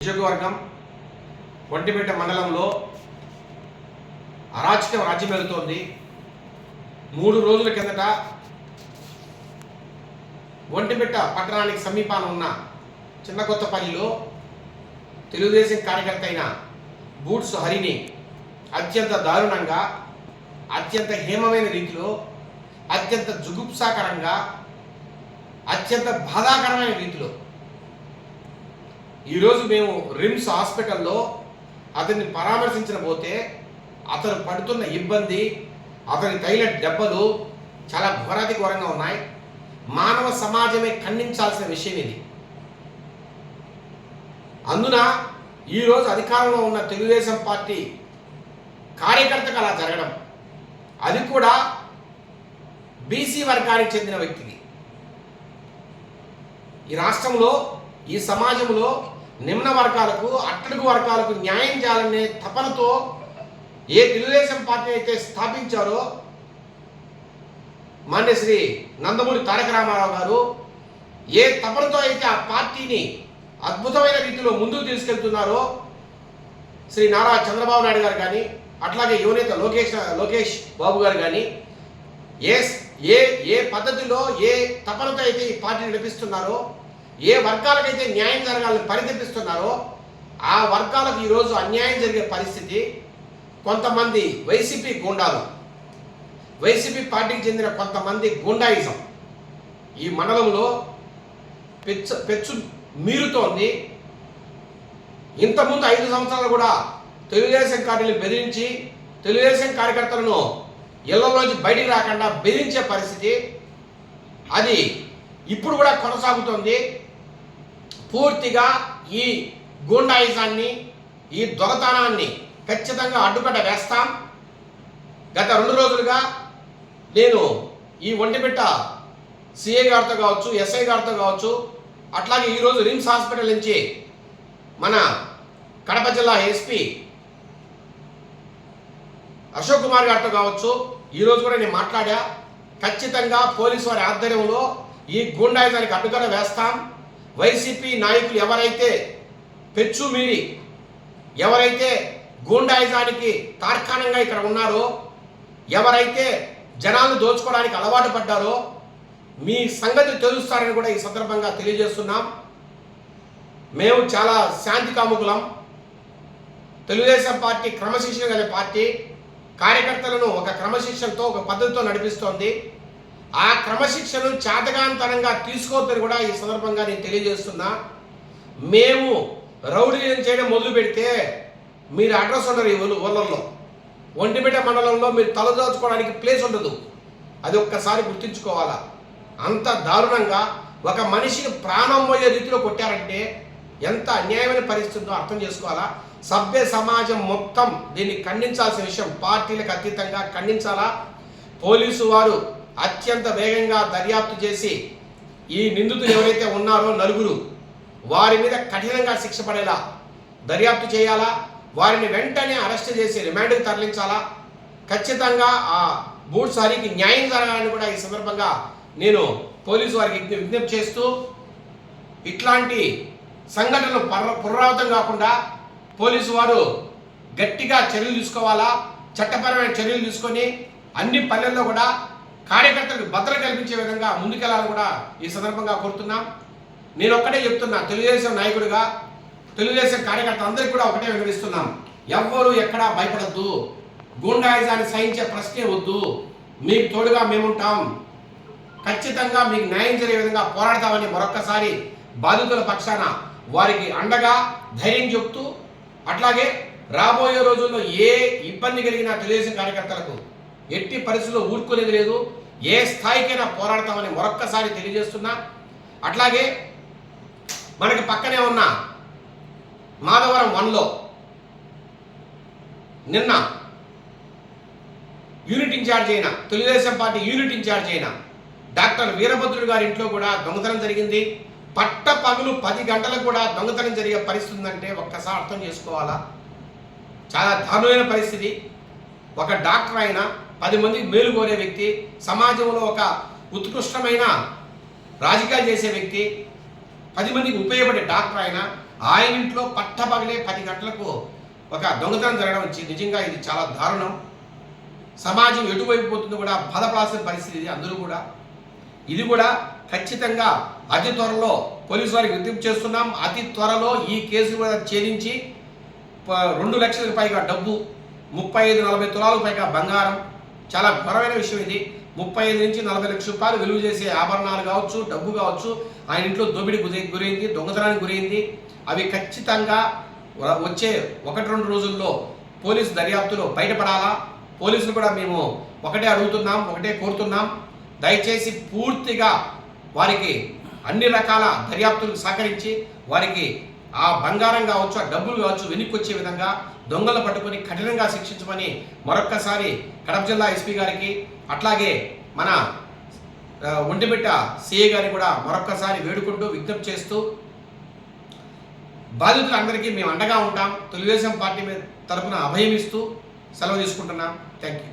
నియోజకవర్గం ఒంటిమిట్ట మండలంలో అరాచకం రాజ్యమేలుతోంది. 3 రోజుల కిందట ఒంటిమిట్ట పట్టణానికి సమీపాన ఉన్న చిన్నకొత్తపల్లిలో తెలుగుదేశం కార్యకర్త అయిన బూట్స్ హరిని అత్యంత దారుణంగా, అత్యంత హేమమైన రీతిలో, అత్యంత జుగుప్సాకరంగా, అత్యంత బాధాకరమైన రీతిలో ఈరోజు మేము రిమ్స్ హాస్పిటల్లో అతన్ని పరామర్శించకపోతే అతను పడుతున్న ఇబ్బంది, అతని తైల దెబ్బలు చాలా ఘోరాతి ఘోరంగా ఉన్నాయి. మానవ సమాజమే ఖండించాల్సిన విషయం ఇది. అందున ఈరోజు అధికారంలో ఉన్న తెలుగుదేశం పార్టీ కార్యకర్తకు అలా జరగడం, అది కూడా బీసీ వర్గానికి చెందిన వ్యక్తికి. ఈ రాష్ట్రంలో, ఈ సమాజంలో నిమ్న వర్గాలకు, అట్టడుగు వర్గాలకు న్యాయం చేయాలనే తపనతో ఏ తెలుగుదేశం పార్టీ అయితే స్థాపించారో మాన్య శ్రీ నందమూరి తారక రామారావు గారు, ఏ తపనతో అయితే ఆ పార్టీని అద్భుతమైన రీతిలో ముందుకు తీసుకెళ్తున్నారో శ్రీ నారా చంద్రబాబు నాయుడు గారు కానీ, అట్లాగే యువనేత లోకేష్ బాబు గారు కానీ, ఏ పద్ధతిలో, ఏ తపనతో అయితే ఈ పార్టీని నడిపిస్తున్నారో, ఏ వర్గాలకైతే న్యాయం జరగాలని పరితపిస్తున్నారో ఆ వర్గాలకు ఈరోజు అన్యాయం జరిగే పరిస్థితి. కొంతమంది వైసీపీ గూండాలు, వైసీపీ పార్టీకి చెందిన కొంతమంది గూండాయిజం ఈ మండలంలో పెచ్చు మీరుతోంది. ఇంతకుముందు 5 సంవత్సరాలు కూడా తెలుగుదేశం పార్టీని బెదిరించి, తెలుగుదేశం కార్యకర్తలను ఇళ్లలోంచి బయటికి రాకుండా బెదిరించే పరిస్థితి అది ఇప్పుడు కూడా కొనసాగుతోంది. పూర్తిగా ఈ గూండాయిజాన్ని, ఈ దొంగతనాన్ని ఖచ్చితంగా అడ్డుకట్ట వేస్తాం. గత 2 రోజులుగా నేను ఈ ఒంటిమిట్ట సిఐ గారితో కావచ్చు, ఎస్ఐ గారితో కావచ్చు, అట్లాగే ఈరోజు రిమ్స్ హాస్పిటల్ నుంచి మన కడప జిల్లా ఎస్పీ అశోక్ కుమార్ గారితో కావచ్చు, ఈరోజు కూడా నేను మాట్లాడా. ఖచ్చితంగా పోలీసు వారి ఆధ్వర్యంలో ఈ గూండాయిజానికి అడ్డుకట్ట వేస్తాం. వైసీపీ నాయకులు ఎవరైతే పెచ్చు మీరి, ఎవరైతే గూండాయిజానికి తార్కాణంగా ఇక్కడ ఉన్నారో, ఎవరైతే జనాలను దోచుకోవడానికి అలవాటు పడ్డారో మీ సంగతి తెలుస్తారని కూడా ఈ సందర్భంగా తెలియజేస్తున్నాం. మేము చాలా శాంతి కాముకులం. తెలుగుదేశం పార్టీ క్రమశిక్షణ గల పార్టీ. కార్యకర్తలను ఒక క్రమశిక్షణతో, ఒక పద్ధతితో నడిపిస్తోంది. ఆ క్రమశిక్షణను చేతగాంతనంగా తీసుకోవద్దని కూడా ఈ సందర్భంగా నేను తెలియజేస్తున్నా. మేము రౌడీలను చేయడం మొదలు పెడితే మీరు అడ్రస్ ఉండరు. ఈ ఊళ్ళల్లో, ఒంటిమిట్ట మండలంలో మీరు తలదాచుకోవడానికి ప్లేస్ ఉండదు. అది ఒక్కసారి గుర్తుంచుకోవాలా. అంత దారుణంగా ఒక మనిషిని ప్రాణం పోయే రీతిలో కొట్టారంటే ఎంత అన్యాయమైన పరిస్థితుందో అర్థం చేసుకోవాలా. సభ్య సమాజం మొత్తం దీన్ని ఖండించాల్సిన విషయం. పార్టీలకు అతీతంగా ఖండించాలా. పోలీసు వారు అత్యంత వేగంగా దర్యాప్తు చేసి ఈ నిందితులు ఎవరైతే ఉన్నారో 9 వారి మీద కఠినంగా శిక్ష పడేలా దర్యాప్తు చేయాలా. వారిని వెంటనే అరెస్ట్ చేసి రిమాండ్కి తరలించాలా. ఖచ్చితంగా ఆ బూట్స్ హరికి న్యాయం జరగాలని కూడా ఈ సందర్భంగా నేను పోలీసు వారికి విజ్ఞప్తి చేస్తూ, ఇట్లాంటి సంఘటనలు పునరావృతం కాకుండా పోలీసు వారు గట్టిగా చర్యలు తీసుకోవాలా. చట్టపరమైన చర్యలు తీసుకొని అన్ని పల్లెల్లో కూడా కార్యకర్తలకు భద్రత కల్పించే విధంగా ముందుకెళ్లాలని కూడా ఈ సందర్భంగా కోరుతున్నాం. నేను ఒక్కటే చెప్తున్నా, తెలుగుదేశం నాయకుడిగా, తెలుగుదేశం కార్యకర్త అందరికీ కూడా ఒకటే వివరిస్తున్నాం. ఎవ్వరూ ఎక్కడా భయపడద్దు. గూండాయిజాన్ని సహించే ప్రశ్నే వద్దు. మీకు తోడుగా మేముంటాం. ఖచ్చితంగా మీకు న్యాయం జరిగే విధంగా పోరాడతామని మరొక్కసారి బాధితుల పక్షాన వారికి అండగా ధైర్యం చెప్తూ, అట్లాగే రాబోయే రోజుల్లో ఏ ఇబ్బంది కలిగిన తెలుగుదేశం కార్యకర్తలకు ఎట్టి పరిస్థితుల్లో ఊరుకునేది లేదు. ఏ స్థాయికైనా పోరాడతామని మరొక్కసారి తెలియజేస్తున్నా. అట్లాగే మనకి పక్కనే ఉన్న మాధవరం 1లో నిన్న యూనిట్ ఇన్ఛార్జ్ అయిన, తెలుగుదేశం పార్టీ యూనిట్ ఇన్ఛార్జ్ అయిన డాక్టర్ వీరభద్రుడు గారి ఇంట్లో కూడా దొంగతనం జరిగింది. పగలు 10 గంటలకు కూడా దొంగతనం జరిగే పరిస్థితి ఉందంటే ఒక్కసారి అర్థం చేసుకోవాలా. చాలా దారుణమైన పరిస్థితి. ఒక డాక్టర్ అయినా, 10 మందికి మేలు కోరే వ్యక్తి, సమాజంలో ఒక ఉత్కృష్టమైన రాజకీయాలు చేసే వ్యక్తి, 10 మందికి ఉపయోగపడే డాక్టర్ ఆయన ఆయన ఇంట్లో పట్టపగలే 10 గంటలకు ఒక దొంగతనం జరగడం నిజంగా ఇది చాలా దారుణం. సమాజం ఎటువైపు పోతుందో కూడా బాధపడాల్సిన పరిస్థితి ఇది. అందరూ కూడా ఇది కూడా ఖచ్చితంగా అతి త్వరలో పోలీసు వారికి విజ్ఞప్తి చేస్తున్నాం. అతి త్వరలో ఈ కేసు కూడా ఛేదించి 2 లక్షలకు పైగా డబ్బు, 35-40 తులాలకు పైగా బంగారం, చాలా ఘోరమైన విషయం ఇది. 35 నుంచి 40 లక్షల రూపాయలు విలువ చేసే ఆభరణాలు కావచ్చు, డబ్బు కావచ్చు, ఆయన ఇంట్లో దోపిడీకి గురైంది, దొంగతనానికి గురైంది. అవి ఖచ్చితంగా వచ్చే 1-2 రోజుల్లో పోలీసు దర్యాప్తులో బయటపడాలా. పోలీసులు కూడా మేము ఒకటే అడుగుతున్నాం, ఒకటే కోరుతున్నాం, దయచేసి పూర్తిగా వారికి అన్ని రకాల దర్యాప్తులకు సహకరించి వారికి ఆ బంగారం కావచ్చు, ఆ డబ్బులు కావచ్చు వెనక్కి వచ్చే విధంగా దొంగలు పట్టుకొని కఠినంగా శిక్షించమని మరొక్కసారి కడప జిల్లా ఎస్పీ గారికి, అట్లాగే మన ఒంటిమిట్ట సిఐ గారిని కూడా మరొక్కసారి వేడుకుంటూ విజ్ఞప్తి చేస్తూ బాధితులందరికీ మేము అండగా ఉంటాం. తెలుగుదేశం పార్టీ తరపున అభయం ఇస్తూ సెలవు తీసుకుంటున్నాం. Thank you.